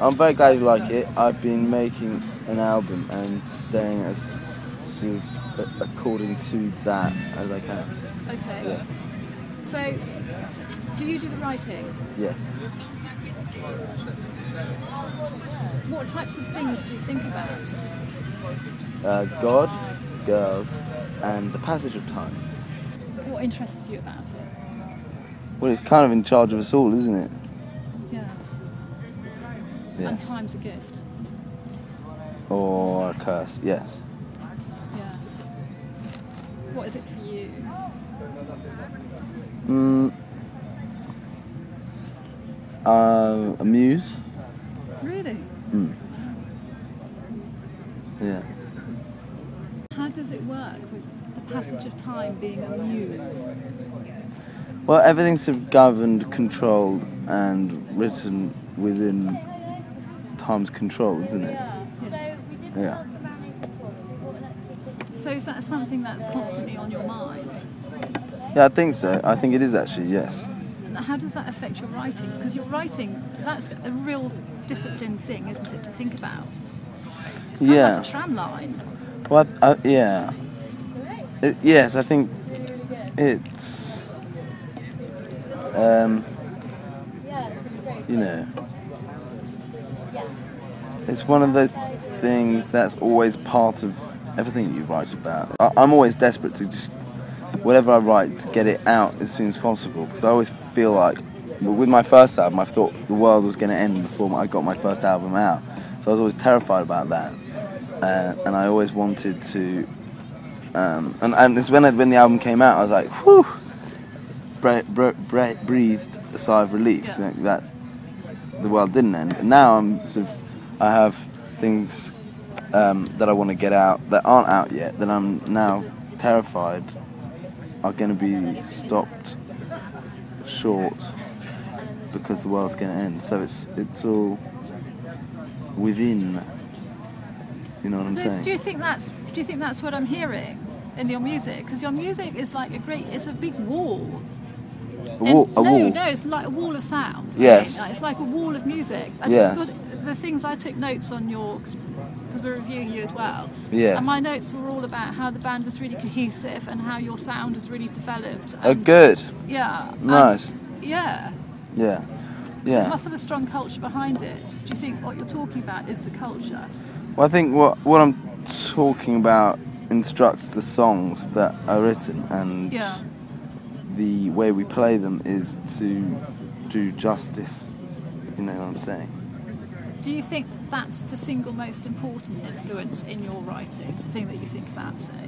I'm very glad you like it. I've been making an album and staying as sort of according to that as I can. Okay. Yeah. So, do you do the writing? Yes. What types of things do you think about? God, girls, and the passage of time. What interests you about it? Well, it's kind of in charge of us all, isn't it? Yeah. And Yes. time's a gift. Or a curse. Yes. Yeah. What is it for you? A muse. Really? Yeah. How does it work with the passage of time being a muse? Well, everything's sort of governed, controlled, and written within time's control, isn't it? Yeah. So is that something that's constantly on your mind? Yeah, I think so. I think it is actually, yes. And how does that affect your writing? Because your writing, that's a real disciplined thing, isn't it, to think about? It's kind Yeah. of like a tram line. Well, yeah. Yes, I think it's, you know, it's one of those things that's always part of everything you write about. I'm always desperate to just, whatever I write, to get it out as soon as possible, because I always feel like, with my first album, I thought the world was going to end before I got my first album out, so I was always terrified about that, and I always wanted to, and it's when the album came out, I was like, whew, breathed a sigh of relief, Yeah. that the world didn't end. And now I have things that I want to get out that aren't out yet, that I'm now terrified are going to be stopped short because the world's going to end. So it's all within. You know what I'm saying? Do you think that's what I'm hearing in your music? Because your music is like it's a big wall. A wall. No, it's like a wall of sound. Yes. It's like a wall of music. And Yes. it's got the things I took notes on because we're reviewing you as well. Yes. And my notes were all about how the band was really cohesive and how your sound has really developed. Oh, And, good. Yeah. Nice. Yeah. Yeah. So Yeah. it must have a strong culture behind it. Do you think what you're talking about is the culture? Well, I think what I'm talking about instructs the songs that are written, and Yeah. the way we play them is to do justice. You know what I'm saying? Do you think that's the single most important influence in your writing? The thing that you think about, say?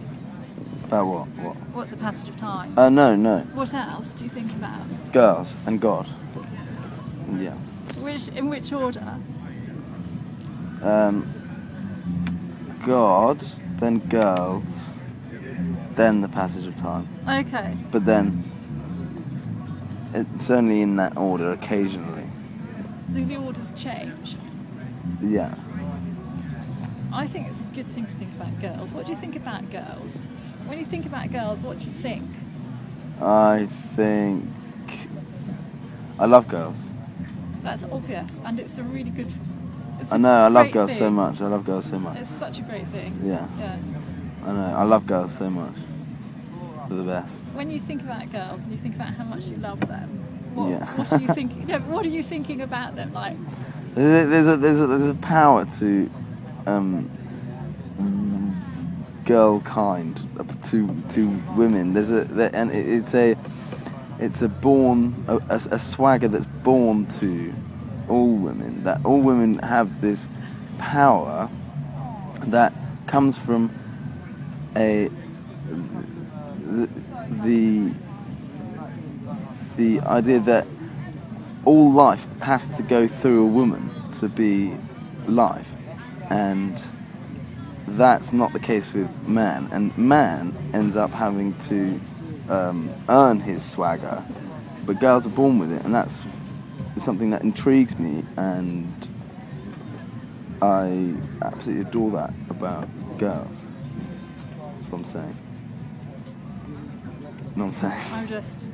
About what? What, the passage of time? No. What else do you think about? Girls and God. Yeah. In which order? God, then girls, then the passage of time. Okay. But then it's only in that order occasionally. Do the orders change? Yeah. I think it's a good thing to think about girls. What do you think about girls? When you think about girls, what do you think? I think I love girls. That's obvious, and it's a really good. I know, I love great girls thing. so much. I love girls so much. It's such a great thing. Yeah. Yeah. I know, I love girls so much. They're the best. When you think about girls and you think about how much you love them, what Yeah. are you thinking? What are you thinking about them? Like, There's a power to girl kind, to women. It's a swagger that's born to all women. That all women have this power that comes from the idea that all life has to go through a woman to be life, and that's not the case with man. And man ends up having to earn his swagger, but girls are born with it, and that's something that intrigues me, and I absolutely adore that about girls. That's what I'm saying. You know what I'm saying? I'm just.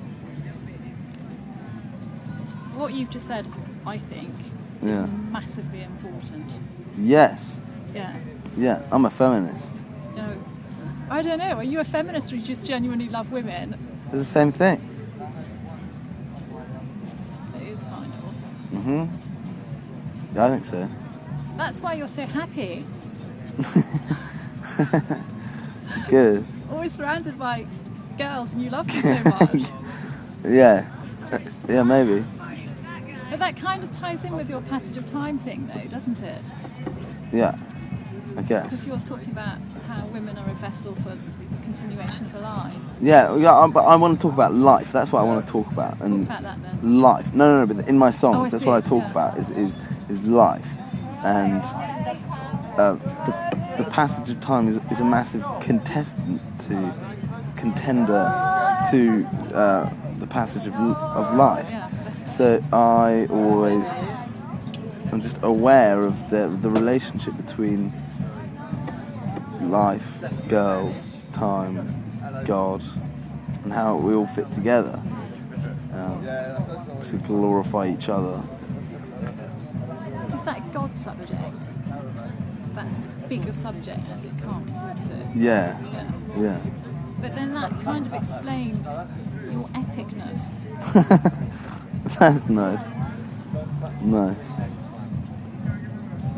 What you've just said, I think, Yeah. is massively important. Yes. Yeah. Yeah. I'm a feminist. No, I don't know. Are you a feminist or you just genuinely love women? It's the same thing. It is kind of. Yeah, I think so. That's why you're so happy. Good. Always surrounded by girls and you love them so much. Yeah. Yeah, maybe. But that kind of ties in with your passage of time thing, though, doesn't it? Yeah. I Because guess. you're talking about how women are a vessel for continuation of a line. Yeah, but I want to talk about life. That's what I want to talk about. Talk And about that then. life. No, but in my songs, Oh, I that's see, what I talk yeah. about is life. And the passage of time is a massive contender to the passage of life. Yeah, definitely. So I always am just aware of the relationship between life, girls, time, God, and how we all fit together to glorify each other. Is that God subject? That's as big a subject as it comes, isn't it? Yeah, Yeah. yeah. But then that kind of explains your epicness. That's nice. Nice.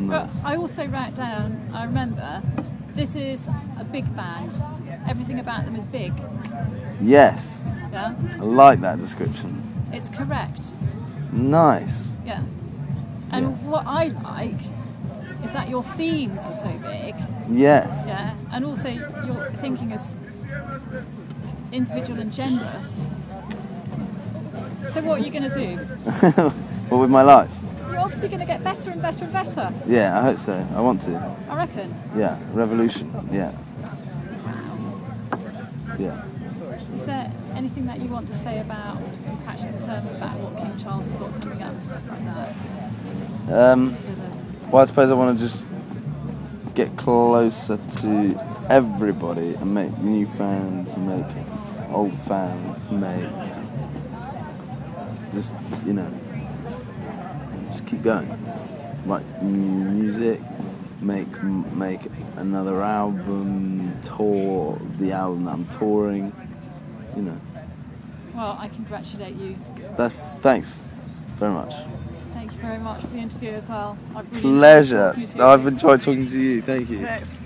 But Nice. I also wrote down, I remember, this is a big band. Everything about them is big. Yes, Yeah? I like that description. It's correct. Nice. Yeah. And Yes. what I like is that your themes are so big. Yes. Yeah. And also your thinking is individual and generous. So what are you going to do? Well, with my life. You're obviously going to get better and better and better. Yeah, I hope so. I want to. I reckon. Yeah, revolution. Yeah. Yeah. Is there anything that you want to say about, in practical terms, about what King Charles has got coming up and stuff like that? Well, I suppose I want to just get closer to everybody and make new fans, make old fans, make just, just keep going. Write new music, make another album, tour the album that I'm touring, Well, I congratulate you. Thanks very much. Thank you very much for the interview as well. I've really Pleasure. enjoyed talking to you. I've enjoyed talking to you. Thank you. Thanks.